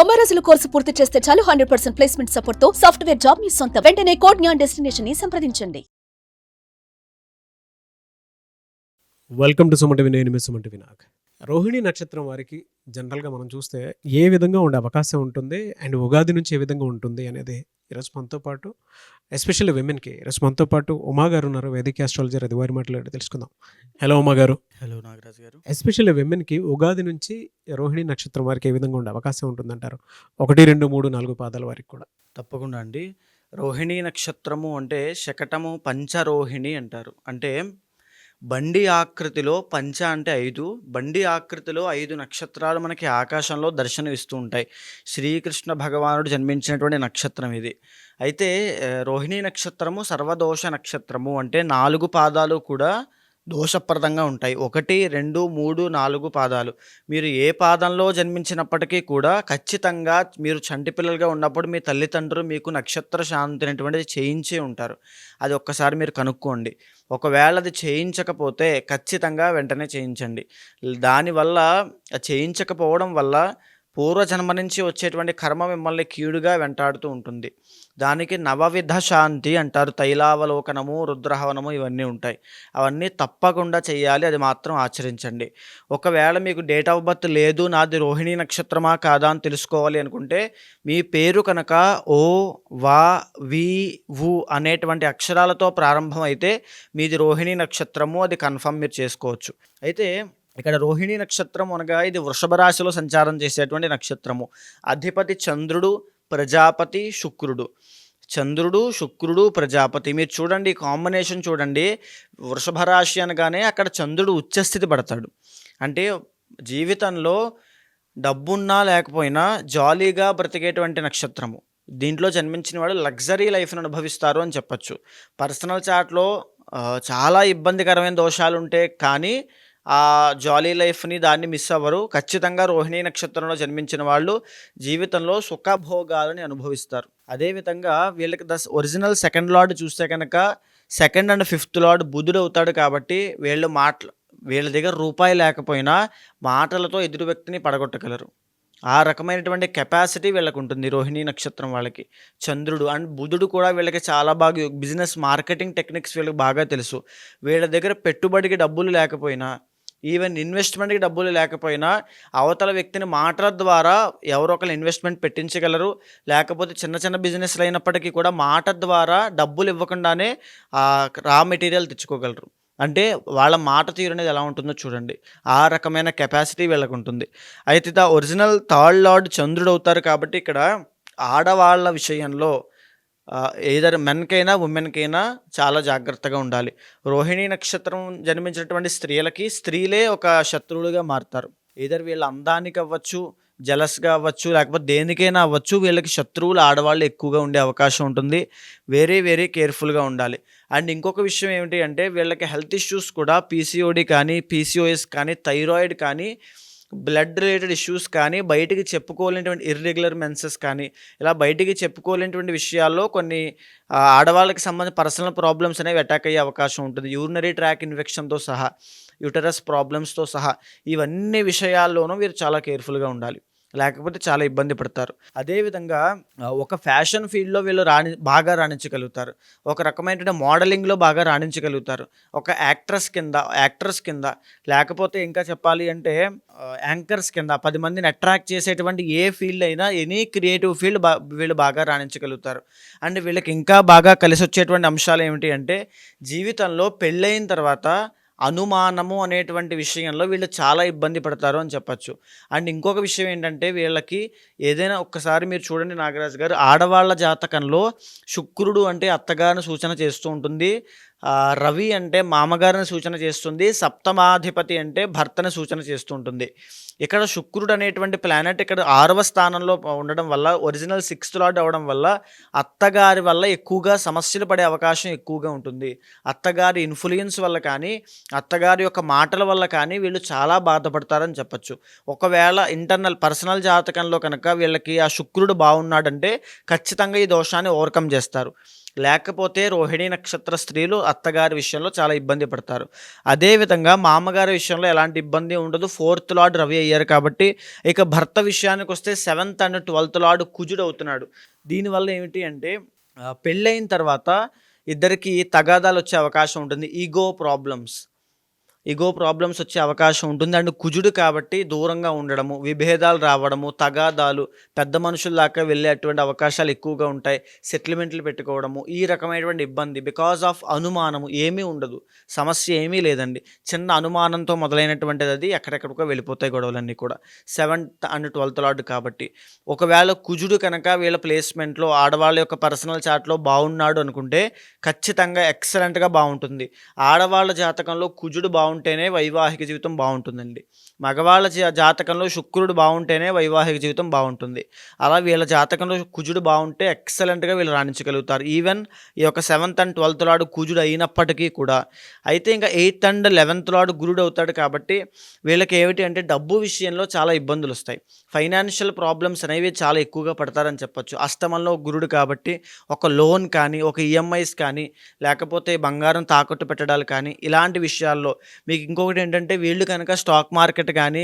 90 రోజుల కోర్సు పూర్తి చేస్తే చాలు 100% ప్లేస్మెంట్ సపోర్ట్ తో సాఫ్ట్వేర్ జాబ్ మీ సొంతం. వెంటనే కోడ్ జ్ఞాన్ డెస్టినేషన్ ని సంప్రదించండి. వెల్కమ్ టు సుమటివి, నేను మీ సుమటి వినాగ్. రోహిణి నక్షత్రం వారికి జనరల్గా మనం చూస్తే ఏ విధంగా ఉండే అవకాశం ఉంటుంది అండ్ ఉగాది నుంచి ఏ విధంగా ఉంటుంది అనేది ఈరోజు మనతో పాటు ఎస్పెషల్లీ విమెన్కి ఈరోజు మనతో పాటు ఉమా గారు ఉన్నారు, వేదిక ఆస్ట్రాలజర్. అది వారి మాట్లాడి తెలుసుకుందాం. హలో ఉమా గారు. హలో నాగరాజు గారు. ఎస్పెషల్లీ విమెన్కి ఉగాది నుంచి రోహిణి నక్షత్రం వారికి ఏ విధంగా ఉండే అవకాశం ఉంటుందంటారు? 1, 2, 3, 4 పాదాల వారికి కూడా. తప్పకుండా అండి. రోహిణి నక్షత్రము అంటే శకటము పంచరోహిణి అంటారు. అంటే బండి ఆకృతిలో పంచ అంటే 5, బండి ఆకృతిలో 5 నక్షత్రాలు మనకి ఆకాశంలో దర్శనం ఇస్తూ ఉంటాయి. శ్రీకృష్ణ భగవానుడు జన్మించినటువంటి నక్షత్రం ఇది. అయితే రోహిణి నక్షత్రము సర్వదోష నక్షత్రము. అంటే 4 పాదాలు కూడా దోషప్రదంగా ఉంటాయి. 1, 2, 3, 4 పాదాలు. మీరు ఏ పాదంలో జన్మించినప్పటికీ కూడా ఖచ్చితంగా మీరు చంటి పిల్లలుగా ఉన్నప్పుడు మీ తల్లిదండ్రులు మీకు నక్షత్ర శాంతి అనేటువంటిది చేయించే ఉంటారు. అది ఒక్కసారి మీరు కనుక్కోండి. ఒకవేళ అది చేయించకపోతే ఖచ్చితంగా వెంటనే చేయించండి. దానివల్ల చేయించకపోవడం వల్ల పూర్వజన్మ నుంచి వచ్చేటువంటి కర్మ మిమ్మల్ని కీడుగా వెంటాడుతూ ఉంటుంది. దానికి నవవిధ శాంతి అంటారు. తైలావలోకనము, రుద్రహవనము ఇవన్నీ ఉంటాయి. అవన్నీ తప్పకుండా చేయాలి. అది మాత్రం ఆచరించండి. ఒకవేళ మీకు డేట్ ఆఫ్ బర్త్ లేదు, నాది రోహిణి నక్షత్రమా కాదా అని తెలుసుకోవాలి అనుకుంటే మీ పేరు కనుక ఓ, వా, వి, వు అనేటువంటి అక్షరాలతో ప్రారంభం అయితే మీది రోహిణి నక్షత్రము. అది కన్ఫర్మ్ మీరు చేసుకోవచ్చు. అయితే ఇక్కడ రోహిణి నక్షత్రం అనగా ఇది వృషభ రాశిలో సంచారం చేసేటువంటి నక్షత్రము. అధిపతి చంద్రుడు, ప్రజాపతి శుక్రుడు. చంద్రుడు, శుక్రుడు, ప్రజాపతి. మీరు చూడండి, కాంబినేషన్ చూడండి. వృషభ రాశి అనగానే అక్కడ చంద్రుడు ఉచ్చస్థితి పడతాడు. అంటే జీవితంలో డబ్బున్నా లేకపోయినా జాలీగా బ్రతికేటువంటి నక్షత్రము. దీంట్లో జన్మించిన వాడు లగ్జరీ లైఫ్ను అనుభవిస్తారు అని చెప్పచ్చు. పర్సనల్ చాట్లో చాలా ఇబ్బందికరమైన దోషాలు ఉంటే కానీ ఆ జాలీ లైఫ్ని దాన్ని మిస్ అవ్వరు. ఖచ్చితంగా రోహిణి నక్షత్రంలో జన్మించిన వాళ్ళు జీవితంలో సుఖభోగాలని అనుభవిస్తారు. అదేవిధంగా వీళ్ళకి ఒరిజినల్ సెకండ్ లార్డ్ చూస్తే కనుక 2nd and 5th లార్డ్ బుధుడు అవుతాడు. కాబట్టి వీళ్ళ దగ్గర రూపాయి లేకపోయినా మాటలతో ఎదురు వ్యక్తిని పడగొట్టగలరు. ఆ రకమైనటువంటి కెపాసిటీ వీళ్ళకు ఉంటుంది రోహిణి నక్షత్రం వాళ్ళకి. చంద్రుడు అండ్ బుధుడు కూడా వీళ్ళకి చాలా బాగా బిజినెస్ మార్కెటింగ్ టెక్నిక్స్ వీళ్ళకి బాగా తెలుసు. వీళ్ళ దగ్గర పెట్టుబడికి డబ్బులు లేకపోయినా, ఈవెన్ ఇన్వెస్ట్మెంట్కి డబ్బులు లేకపోయినా అవతల వ్యక్తిని మాటల ద్వారా ఎవరో ఒకరు ఇన్వెస్ట్మెంట్ పెట్టించగలరు. లేకపోతే చిన్న చిన్న బిజినెస్లు అయినప్పటికీ కూడా మాట ద్వారా డబ్బులు ఇవ్వకుండానే రా మెటీరియల్ తెచ్చుకోగలరు. అంటే వాళ్ళ మాట తీరు అనేది ఎలా ఉంటుందో చూడండి. ఆ రకమైన కెపాసిటీ వీళ్ళకు ఉంటుంది. అయితే ఒరిజినల్ 3rd లార్డ్ చంద్రుడు అవుతారు. కాబట్టి ఇక్కడ ఆడవాళ్ళ విషయంలో ఏదర్ మెన్కైనా ఉమెన్కైనా చాలా జాగ్రత్తగా ఉండాలి. రోహిణి నక్షత్రం జన్మించినటువంటి స్త్రీలే ఒక శత్రువులుగా మారుతారు. ఏదర్ వీళ్ళ అందానికి అవ్వచ్చు, జలస్గా అవ్వచ్చు, లేకపోతే దేనికైనా అవ్వచ్చు, వీళ్ళకి శత్రువులు ఆడవాళ్ళు ఎక్కువగా ఉండే అవకాశం ఉంటుంది. వెరీ వెరీ కేర్ఫుల్గా ఉండాలి. అండ్ ఇంకొక విషయం ఏమిటి అంటే వీళ్ళకి హెల్త్ ఇష్యూస్ కూడా పీసీఓడి కానీ, పీసీఓఎస్ కానీ, థైరాయిడ్ కానీ, బ్లడ్ రిలేటెడ్ ఇష్యూస్ కానీ, బయటికి చెప్పుకోలేనటువంటి ఇర్రెగ్యులర్ మెన్సెస్ కానీ, ఇలా బయటికి చెప్పుకోలేనటువంటి విషయాల్లో కొన్ని ఆడవాళ్ళకి సంబంధించిన పర్సనల్ ప్రాబ్లమ్స్ అనేవి అటాక్ అయ్యే అవకాశం ఉంటుంది. యూరినరీ ట్రాక్ ఇన్ఫెక్షన్తో సహా, యూటరస్ ప్రాబ్లమ్స్తో సహా ఇవన్నీ విషయాల్లోనూ వీరు చాలా కేర్ఫుల్గా ఉండాలి. లేకపోతే చాలా ఇబ్బంది పడతారు. అదేవిధంగా ఒక ఫ్యాషన్ ఫీల్డ్లో వీళ్ళు బాగా రాణించగలుగుతారు. ఒక రకమైనటువంటి మోడలింగ్లో బాగా రాణించగలుగుతారు. ఒక యాక్ట్రెస్ కింద లేకపోతే ఇంకా చెప్పాలి అంటే యాంకర్స్ కింద 10 మందిని అట్రాక్ట్ చేసేటువంటి ఏ ఫీల్డ్ అయినా, ఎనీ క్రియేటివ్ ఫీల్డ్ వీళ్ళు బాగా రాణించగలుగుతారు. అండ్ వీళ్ళకి ఇంకా బాగా కలిసి వచ్చేటువంటి అంశాలు ఏమిటి అంటే జీవితంలో పెళ్ళైన తర్వాత అనుమానము అనేటువంటి విషయంలో వీళ్ళు చాలా ఇబ్బంది పడతారు అని చెప్పచ్చు. అండ్ ఇంకొక విషయం ఏంటంటే వీళ్ళకి ఏదైనా ఒక్కసారి మీరు చూడండి నాగరాజు గారు, ఆడవాళ్ళ జాతకంలో శుక్రుడు అంటే అత్తగారిని సూచన చేస్తూ ఉంటుంది, రవి అంటే మామగారిని సూచన చేస్తుంది, సప్తమాధిపతి అంటే భర్తని సూచన చేస్తూ ఉంటుంది. ఇక్కడ శుక్రుడు అనేటువంటి ప్లానెట్ ఇక్కడ 6వ స్థానంలో ఉండడం వల్ల, ఒరిజినల్ 6th లార్డ్ అవ్వడం వల్ల అత్తగారి వల్ల ఎక్కువగా సమస్యలు పడే అవకాశం ఎక్కువగా ఉంటుంది. అత్తగారి ఇన్ఫ్లుయెన్స్ వల్ల కానీ, అత్తగారి యొక్క మాటల వల్ల కానీ వీళ్ళు చాలా బాధపడతారని చెప్పచ్చు. ఒకవేళ ఇంటర్నల్ పర్సనల్ జాతకంలో కనుక వీళ్ళకి ఆ శుక్రుడు బాగున్నాడంటే ఖచ్చితంగా ఈ దోషాన్ని ఓవర్కమ్ చేస్తారు. లేకపోతే రోహిణీ నక్షత్ర స్త్రీలు అత్తగారి విషయంలో చాలా ఇబ్బంది పడతారు. అదేవిధంగా మామగారి విషయంలో ఎలాంటి ఇబ్బంది ఉండదు. 4th లార్డ్ రవి అయ్యారు కాబట్టి. ఇక భర్త విషయానికి వస్తే 7th అండ్ 12th లార్డ్ కుజుడు అవుతున్నాడు. దీనివల్ల ఏమిటి అంటే పెళ్ళైన తర్వాత ఇద్దరికి తగాదాలు వచ్చే అవకాశం ఉంటుంది. ఈగో ప్రాబ్లమ్స్ వచ్చే అవకాశం ఉంటుంది. అండ్ కుజుడు కాబట్టి దూరంగా ఉండడము, విభేదాలు రావడము, తగాదాలు, పెద్ద మనుషుల దాకా వెళ్ళేటువంటి అవకాశాలు ఎక్కువగా ఉంటాయి. సెటిల్మెంట్లు పెట్టుకోవడము, ఈ రకమైనటువంటి ఇబ్బంది బికాజ్ ఆఫ్ అనుమానము. ఏమీ ఉండదు, సమస్య ఏమీ లేదండి. చిన్న అనుమానంతో మొదలైనటువంటిది అది ఎక్కడెక్కడికో వెళ్ళిపోతాయి గొడవలన్నీ కూడా. 7th అండ్ 12th లార్డ్ కాబట్టి. ఒకవేళ కుజుడు కనుక వీళ్ళ ప్లేస్మెంట్లో ఆడవాళ్ళ యొక్క పర్సనల్ చార్ట్లో బాగున్నాడు అనుకుంటే ఖచ్చితంగా ఎక్సలెంట్గా బాగుంటుంది. ఆడవాళ్ళ జాతకంలో కుజుడు బాగుంటేనే వైవాహిక జీవితం బాగుంటుందండి. మగవాళ్ళ జాతకంలో శుక్రుడు బాగుంటేనే వైవాహిక జీవితం బాగుంటుంది. అలా వీళ్ళ జాతకంలో కుజుడు బాగుంటే ఎక్సలెంట్గా వీళ్ళు రాణించగలుగుతారు. ఈవెన్ ఈ యొక్క 7th అండ్ 12th లార్డ్ కుజుడు అయినప్పటికీ కూడా. అయితే ఇంకా 8th అండ్ 11th లార్డ్ గురుడు అవుతాడు కాబట్టి వీళ్ళకి ఏమిటి అంటే డబ్బు విషయంలో చాలా ఇబ్బందులు వస్తాయి. ఫైనాన్షియల్ ప్రాబ్లమ్స్ అనేవి చాలా ఎక్కువగా పడతారని చెప్పొచ్చు. అష్టమంలో గురుడు కాబట్టి ఒక లోన్ కానీ, ఒక ఈఎంఐస్ కానీ, లేకపోతే బంగారం తాకట్టు పెట్టడాలు కానీ, ఇలాంటి విషయాల్లో మీకు ఇంకొకటి ఏంటంటే వీళ్ళు కనుక స్టాక్ మార్కెట్ కానీ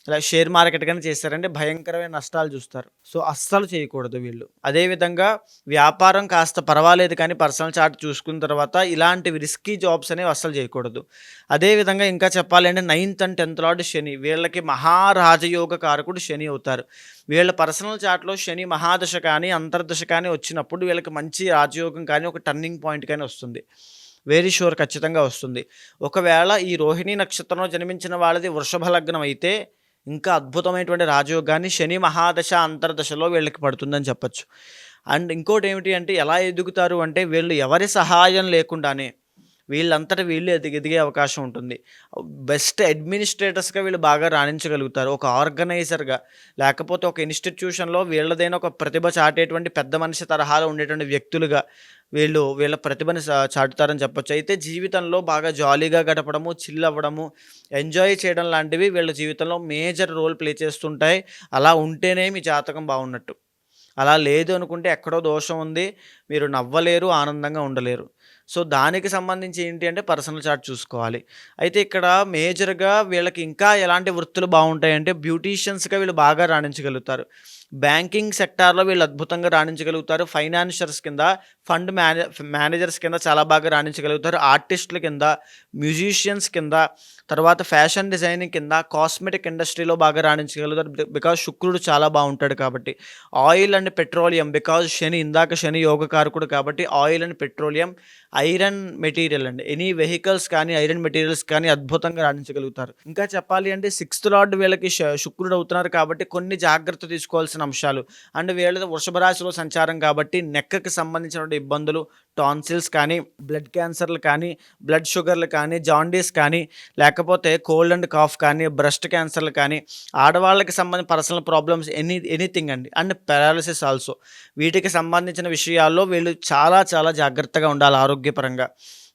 ఇలా షేర్ మార్కెట్ కానీ చేస్తారంటే భయంకరమైన నష్టాలు చూస్తారు. సో అస్సలు చేయకూడదు వీళ్ళు. అదేవిధంగా వ్యాపారం కాస్త పర్వాలేదు కానీ పర్సనల్ చార్ట్ చూసుకున్న తర్వాత ఇలాంటివి రిస్కీ జాబ్స్ అనేవి అస్సలు చేయకూడదు. అదేవిధంగా ఇంకా చెప్పాలి అంటే 9th అండ్ 10th లార్డ్ శని, వీళ్ళకి మహారాజయోగ కారకుడు శని అవుతారు. వీళ్ళ పర్సనల్ చార్ట్లో శని మహాదశ కానీ అంతర్దశ కానీ వచ్చినప్పుడు వీళ్ళకి మంచి రాజయోగం కానీ ఒక టర్నింగ్ పాయింట్ కానీ వస్తుంది. వెరీ షూర్, ఖచ్చితంగా వస్తుంది. ఒకవేళ ఈ రోహిణీ నక్షత్రంలో జన్మించిన వాళ్ళది వృషభ లగ్నం అయితే ఇంకా అద్భుతమైనటువంటి రాజయోగాన్ని శని మహాదశ అంతర్దశలో వీళ్ళకి పడుతుందని చెప్పచ్చు. అండ్ ఇంకోటి ఏమిటి అంటే ఎలా ఎదుగుతారు అంటే వీళ్ళు ఎవరి సహాయం లేకుండానే వీళ్ళంతటా వీళ్ళు ఎదిగే అవకాశం ఉంటుంది. బెస్ట్ అడ్మినిస్ట్రేటర్స్గా వీళ్ళు బాగా రాణించగలుగుతారు. ఒక ఆర్గనైజర్గా, లేకపోతే ఒక ఇన్స్టిట్యూషన్లో వీళ్ళదైనా ఒక ప్రతిభ చాటేటువంటి పెద్ద మనిషి తరహాలో ఉండేటువంటి వ్యక్తులుగా వీళ్ళ ప్రతిభని చాటుతారని చెప్పొచ్చు. అయితే జీవితంలో బాగా జాలీగా గడపడము, చిల్ అవ్వడము, ఎంజాయ్ చేయడం లాంటివి వీళ్ళ జీవితంలో మేజర్ రోల్ ప్లే చేస్తుంటాయి. అలా ఉంటేనే మీ జాతకం బాగున్నట్టు. అలా లేదు అనుకుంటే ఎక్కడో దోషం ఉంది, మీరు నవ్వలేరు, ఆనందంగా ఉండలేరు. సో దానికి సంబంధించి ఏంటి అంటే పర్సనల్ చార్ట్ చూసుకోవాలి. అయితే ఇక్కడ మేజర్గా వీళ్ళకి ఇంకా ఎలాంటి వృత్తులు బాగుంటాయంటే బ్యూటీషియన్స్గా వీళ్ళు బాగా రాణించగలుగుతారు. బ్యాంకింగ్ సెక్టార్లో వీళ్ళు అద్భుతంగా రాణించగలుగుతారు. ఫైనాన్షియర్స్ కింద, ఫండ్ మేనేజర్స్ కింద చాలా బాగా రాణించగలుగుతారు. ఆర్టిస్టుల కింద, మ్యూజిషియన్స్ కింద, తర్వాత ఫ్యాషన్ డిజైనింగ్ కింద, కాస్మెటిక్ ఇండస్ట్రీలో బాగా రాణించగలుగుతారు. బికాజ్ శుక్రుడు చాలా బాగుంటాడు కాబట్టి. ఆయిల్ అండ్ పెట్రోలియం, బికాజ్ శని యోగకారకుడు కాబట్టి oil and petroleum, iron material అండి, ఎనీ వెహికల్స్ కానీ ఐరన్ మెటీరియల్స్ కానీ అద్భుతంగా రాణించగలుగుతారు. ఇంకా చెప్పాలి అంటే 6th లార్డ్ వీళ్ళకి శుక్రుడు అవుతున్నారు కాబట్టి కొన్ని జాగ్రత్త తీసుకోవాల్సిన అంశాలు. అండ్ వీళ్ళ వృషభ రాశిలో సంచారం కాబట్టి నెక్కి సంబంధించిన ఇబ్బందులు, టాన్సిల్స్ కానీ, బ్లడ్ క్యాన్సర్లు కానీ, బ్లడ్ షుగర్లు కానీ, జాండీస్ కానీ, లేకపోతే కోల్డ్ అండ్ కాఫ్ కానీ, బ్రెస్ట్ క్యాన్సర్లు కానీ, ఆడవాళ్ళకి సంబంధించిన పర్సనల్ ప్రాబ్లమ్స్ ఎనీథింగ్ అండి. And paralysis also. వీటికి సంబంధించిన విషయాల్లో వీళ్ళు చాలా చాలా జాగ్రత్తగా ఉండాలి ఆరోగ్యపరంగా.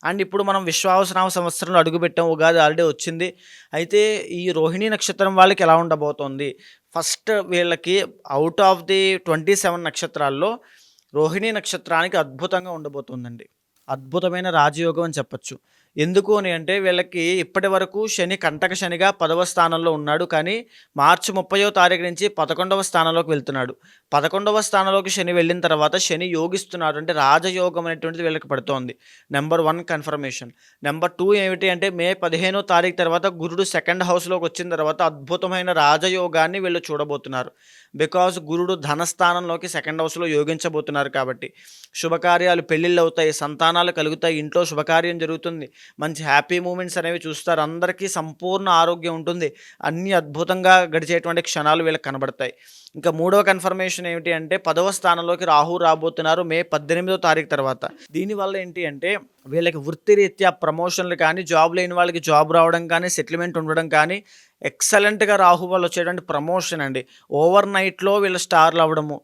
అండ్ ఇప్పుడు మనం విశ్వావసనామ సంవత్సరంలో అడుగుపెట్టాం, ఉగాది ఆల్రెడీ వచ్చింది. అయితే ఈ రోహిణీ నక్షత్రం వాళ్ళకి ఎలా ఉండబోతోంది? ఫస్ట్ వీళ్ళకి అవుట్ ఆఫ్ ది 27 నక్షత్రాల్లో రోహిణీ నక్షత్రానికి అద్భుతంగా ఉండబోతుందండి. అద్భుతమైన రాజయోగం అని చెప్పచ్చు. ఎందుకు అని అంటే వీళ్ళకి ఇప్పటి వరకు శని కంటక శనిగా 10వ స్థానంలో ఉన్నాడు. కానీ మార్చి 30వ తారీఖు నుంచి 11వ స్థానంలోకి వెళ్తున్నాడు. 11వ స్థానంలోకి శని వెళ్ళిన తర్వాత శని యోగిస్తున్నాడు, అంటే రాజయోగం అనేటువంటిది వీళ్ళకి పడుతోంది. Number 1 confirmation. నెంబర్ 2 ఏమిటి అంటే మే 15వ తారీఖు తర్వాత గురుడు 2nd హౌస్లోకి వచ్చిన తర్వాత అద్భుతమైన రాజయోగాన్ని వీళ్ళు చూడబోతున్నారు. బికాజ్ గురుడు ధనస్థానంలోకి 2nd హౌస్లో యోగించబోతున్నారు కాబట్టి శుభకార్యాలు, పెళ్ళిళ్ళు అవుతాయి, సంతానాలు కలుగుతాయి, ఇంట్లో శుభకార్యం జరుగుతుంది, మంచి హ్యాపీ మూమెంట్స్ అనేవి చూస్తారు. అందరికీ సంపూర్ణ ఆరోగ్యం ఉంటుంది. అన్ని అద్భుతంగా గడిచేటువంటి క్షణాలు వీళ్ళకి కనబడతాయి. ఇంకా 3వ కన్ఫర్మేషన్ ఏమిటి అంటే 10వ స్థానంలోకి రాహు రాబోతున్నారు మే 18వ తారీఖు తర్వాత. దీనివల్ల ఏంటి అంటే వీళ్ళకి వృత్తిరీత్యా ప్రమోషన్లు కానీ, జాబ్ లేని వాళ్ళకి జాబ్ రావడం కానీ, సెటిల్మెంట్ ఉండడం కానీ, ఎక్సలెంట్గా రాహు వాళ్ళు వచ్చేటువంటి ప్రమోషన్ అండి. ఓవర్ నైట్లో వీళ్ళు స్టార్లు అవ్వడము,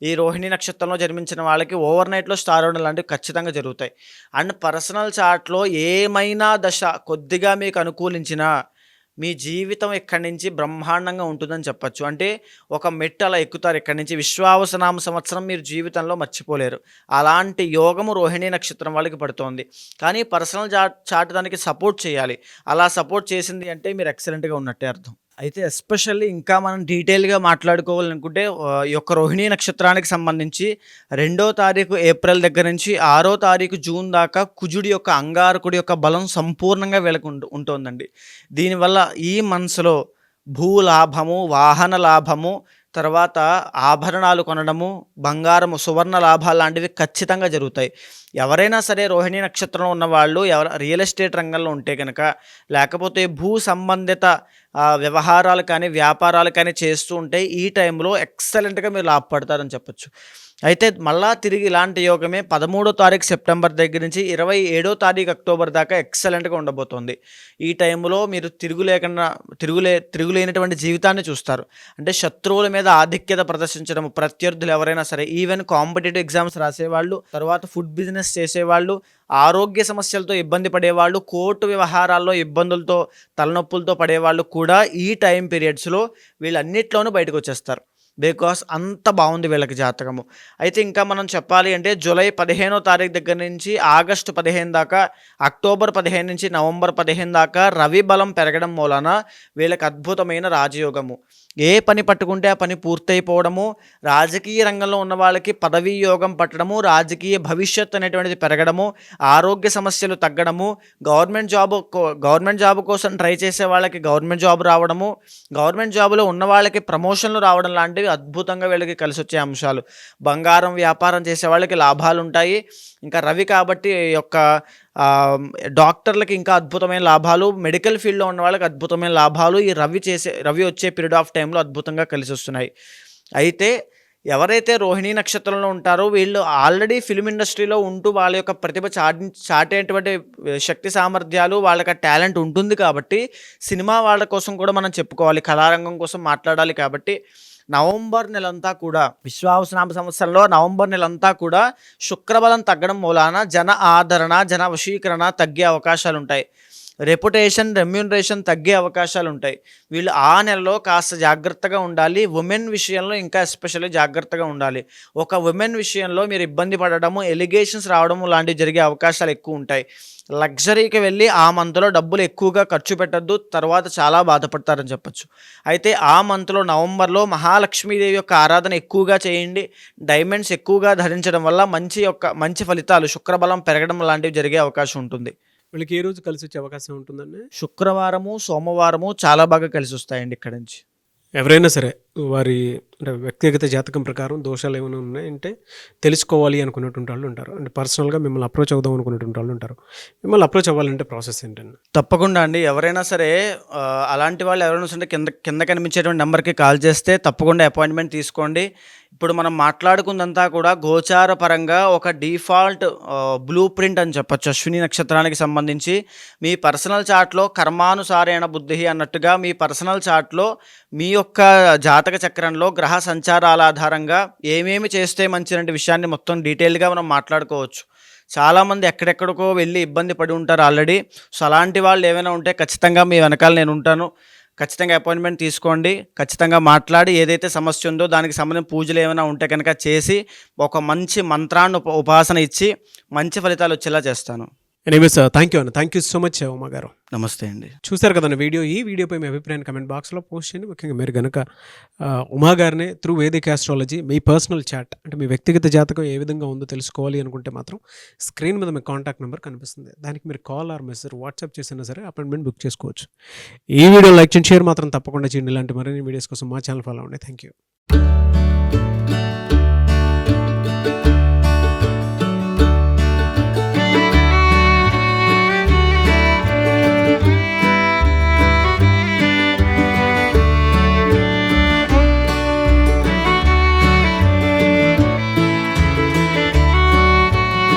ఈ రోహిణీ నక్షత్రంలో జన్మించిన వాళ్ళకి ఓవర్ నైట్లో స్టార్ అవ్వడం లాంటివి ఖచ్చితంగా జరుగుతాయి. అండ్ పర్సనల్ చార్ట్లో ఏమైనా దశ కొద్దిగా మీకు అనుకూలించినా మీ జీవితం ఇక్కడి నుంచి బ్రహ్మాండంగా ఉంటుందని చెప్పచ్చు. అంటే ఒక మెట్టు అలా ఎక్కుతారు ఇక్కడి నుంచి. విశ్వావసనామ సంవత్సరం మీరు జీవితంలో మర్చిపోలేరు. అలాంటి యోగము రోహిణీ నక్షత్రం వాళ్ళకి పడుతోంది. కానీ పర్సనల్ చార్ట్ దానికి సపోర్ట్ చేయాలి. అలా సపోర్ట్ చేసింది అంటే మీరు ఎక్సలెంట్గా ఉన్నట్టే అర్థం. అయితే ఎస్పెషల్లీ ఇంకా మనం డీటెయిల్గా మాట్లాడుకోవాలనుకుంటే ఈ యొక్క రోహిణీ నక్షత్రానికి సంబంధించి 2వ తారీఖు ఏప్రిల్ దగ్గర నుంచి 6వ తారీఖు జూన్ దాకా కుజుడి యొక్క అంగారకుడి యొక్క బలం సంపూర్ణంగా వీళ్ళకు ఉంటుందండి. దీనివల్ల ఈ మనసులో భూలాభము, వాహన లాభము, తర్వాత ఆభరణాలు కొనడము, బంగారము, సువర్ణ లాభాలు లాంటివి ఖచ్చితంగా జరుగుతాయి. ఎవరైనా సరే రోహిణీ నక్షత్రంలో ఉన్నవాళ్ళు రియల్ ఎస్టేట్ రంగంలో ఉంటే కనుక, లేకపోతే భూ సంబంధిత వ్యవహారాలు కానీ వ్యాపారాలు కానీ చేస్తూ ఉంటే ఈ టైంలో ఎక్సలెంట్గా మీరు లాభపడతారని చెప్పచ్చు. అయితే మళ్ళా తిరిగి ఇలాంటి యోగమే 13వ తారీఖు సెప్టెంబర్ దగ్గర నుంచి 27వ తారీఖు అక్టోబర్ దాకా ఎక్సలెంట్గా ఉండబోతోంది. ఈ టైంలో మీరు తిరుగులేనటువంటి జీవితాన్ని చూస్తారు. అంటే శత్రువుల మీద ఆధిక్యత ప్రదర్శించడం, ప్రత్యర్థులు ఎవరైనా సరే, ఈవెన్ కాంపిటేటివ్ ఎగ్జామ్స్ రాసేవాళ్ళు, తర్వాత ఫుడ్ బిజినెస్ చేసేవాళ్ళు, ఆరోగ్య సమస్యలతో ఇబ్బంది పడేవాళ్ళు, కోర్టు వ్యవహారాల్లో ఇబ్బందులతో తలనొప్పులతో పడేవాళ్ళు కూడా ఈ టైం పీరియడ్స్లో వీళ్ళన్నిట్లోనూ బయటకు వచ్చేస్తారు. బికాస్ అంత బాగుంది వీళ్ళకి జాతకము. అయితే ఇంకా మనం చెప్పాలి అంటే జూలై 15వ తారీఖు దగ్గర నుంచి ఆగస్టు 15 దాకా, అక్టోబర్ 15 నుంచి నవంబర్ 15 దాకా రవి బలం పెరగడం మూలన వీళ్ళకి అద్భుతమైన రాజయోగము. ఏ పని పట్టుకుంటే ఆ పని పూర్తయిపోవడము, రాజకీయ రంగంలో ఉన్న వాళ్ళకి పదవీ యోగం పట్టడము, రాజకీయ భవిష్యత్ అనేటువంటిది పెరగడము, ఆరోగ్య సమస్యలు తగ్గడము, గవర్నమెంట్ జాబ్ కోసం ట్రై చేసే వాళ్ళకి గవర్నమెంట్ జాబ్ రావడము, గవర్నమెంట్ జాబ్లో ఉన్న వాళ్ళకి ప్రమోషన్లు రావడం లాంటివి అద్భుతంగా వీళ్ళకి కలిసి వచ్చే అంశాలు. బంగారం వ్యాపారం చేసే వాళ్ళకి లాభాలు ఉంటాయి. ఇంకా రవి కాబట్టి యొక్క డాక్టర్లకి ఇంకా అద్భుతమైన లాభాలు, మెడికల్ ఫీల్డ్లో ఉన్న వాళ్ళకి అద్భుతమైన లాభాలు ఈ రవి వచ్చే పీరియడ్ ఆఫ్ టైంలో అద్భుతంగా కలిసి వస్తున్నాయి. అయితే ఎవరైతే రోహిణీ నక్షత్రంలో ఉంటారో వీళ్ళు ఆల్రెడీ ఫిల్మ్ ఇండస్ట్రీలో ఉంటూ వాళ్ళ యొక్క ప్రతిభ చాటేటువంటి శక్తి సామర్థ్యాలు, వాళ్ళకి టాలెంట్ ఉంటుంది కాబట్టి సినిమా వాళ్ళ కోసం కూడా మనం చెప్పుకోవాలి, కళారంగం కోసం మాట్లాడాలి. కాబట్టి నవంబర్ నెలంతా కూడా, విశ్వావసనామ సంవత్సరంలో నవంబర్ నెలంతా కూడా శుక్రబలం తగ్గడం మూలాన జన ఆదరణ, జన వశీకరణ తగ్గే అవకాశాలు ఉంటాయి. రెప్యుటేషన్, రెమ్యూనరేషన్ తగ్గే అవకాశాలు ఉంటాయి. వీళ్ళు ఆ నెలలో కాస్త జాగ్రత్తగా ఉండాలి. ఉమెన్ విషయంలో ఇంకా ఎస్పెషల్లీ జాగ్రత్తగా ఉండాలి. ఒక ఉమెన్ విషయంలో మీరు ఇబ్బంది పడడము, ఎలిగేషన్స్ రావడము లాంటివి జరిగే అవకాశాలు ఎక్కువ ఉంటాయి. లగ్జరీకి వెళ్ళి ఆ మంత్లో డబ్బులు ఎక్కువగా ఖర్చు పెట్టద్దు, తర్వాత చాలా బాధపడతారని చెప్పచ్చు. అయితే ఆ మంత్లో నవంబర్లో మహాలక్ష్మీదేవి యొక్క ఆరాధన ఎక్కువగా చేయండి. డైమండ్స్ ఎక్కువగా ధరించడం వల్ల మంచి ఫలితాలు, శుక్రబలం పెరగడం లాంటివి జరిగే అవకాశం ఉంటుంది. వీళ్ళకి ఏ రోజు కలిసి వచ్చే అవకాశం ఉంటుందండి? శుక్రవారము, సోమవారము చాలా బాగా కలిసి వస్తాయండి ఇక్కడ నుంచి. ఎవరైనా సరే వారి అంటే వ్యక్తిగత జాతకం ప్రకారం దోషాలు ఏమైనా ఉన్నాయంటే తెలుసుకోవాలి అనుకున్నటువంటి వాళ్ళు ఉంటారు. అంటే పర్సనల్గా మిమ్మల్ని అప్రోచ్ అవుదాం అనుకున్నటువంటి వాళ్ళు ఉంటారు. మిమ్మల్ని అప్రోచ్ అవ్వాలంటే ప్రాసెస్ ఏంటండి? తప్పకుండా అండి. ఎవరైనా సరే అలాంటి వాళ్ళు ఎవరైనా సరే కింద కనిపించేటువంటి నెంబర్కి కాల్ చేస్తే తప్పకుండా అపాయింట్మెంట్ తీసుకోండి. ఇప్పుడు మనం మాట్లాడుకుందంతా కూడా గోచార పరంగా ఒక డిఫాల్ట్ బ్లూ ప్రింట్ అని చెప్పచ్చు. అశ్విని నక్షత్రానికి సంబంధించి మీ పర్సనల్ చార్ట్లో కర్మానుసారేణ బుద్ధి అన్నట్టుగా మీ పర్సనల్ చార్ట్లో మీ యొక్క జాతక చక్రంలో గ్రహ సంచారాల ఆధారంగా ఏమేమి చేస్తే మంచిదంటే విషయాన్ని మొత్తం డీటెయిల్గా మనం మాట్లాడుకోవచ్చు. చాలామంది ఎక్కడెక్కడికో వెళ్ళి ఇబ్బంది పడి ఉంటారు ఆల్రెడీ. సో అలాంటి వాళ్ళు ఏమైనా ఉంటే ఖచ్చితంగా మీ వెనకాల నేను ఉంటాను. ఖచ్చితంగా అపాయింట్మెంట్ తీసుకోండి. ఖచ్చితంగా మాట్లాడి ఏదైతే సమస్య ఉందో దానికి సంబంధించిన పూజలు ఏమైనా ఉంటే కనుక చేసి ఒక మంచి మంత్రాన్ని ఉపాసన ఇచ్చి మంచి ఫలితాలు వచ్చేలా చేస్తాను. ఎనీవేస్ థ్యాంక్ యూ అన్న. Thank you so much Uma గారు. నమస్తే అండి. చూశారు కదండి ఈ వీడియోపై మీ అభిప్రాయాన్ని కమెంట్ బాక్స్లో పోస్ట్ చేయండి. ముఖ్యంగా మీరు కనుక ఉమా గారిని త్రూ వేదిక్ ఆస్ట్రాలజీ మీ పర్సనల్ చాట్ అంటే మీ వ్యక్తిగత జాతకం ఏ విధంగా ఉందో తెలుసుకోవాలి అనుకుంటే మాత్రం స్క్రీన్ మీద మీ కాంటాక్ట్ నెంబర్ కనిపిస్తుంది. దానికి మీరు కాల్ ఆర్ మెసేజ్ వాట్సాప్ చేసినా సరే అపాయింట్మెంట్ బుక్ చేసుకోవచ్చు. ఈ వీడియో లైక్ చేయండి, షేర్ మాత్రం తప్పకుండా చేయండి. ఇలాంటి మరిన్ని వీడియోస్ కోసం మా ఛానల్ ఫాలో అవ్వండి. Thank you.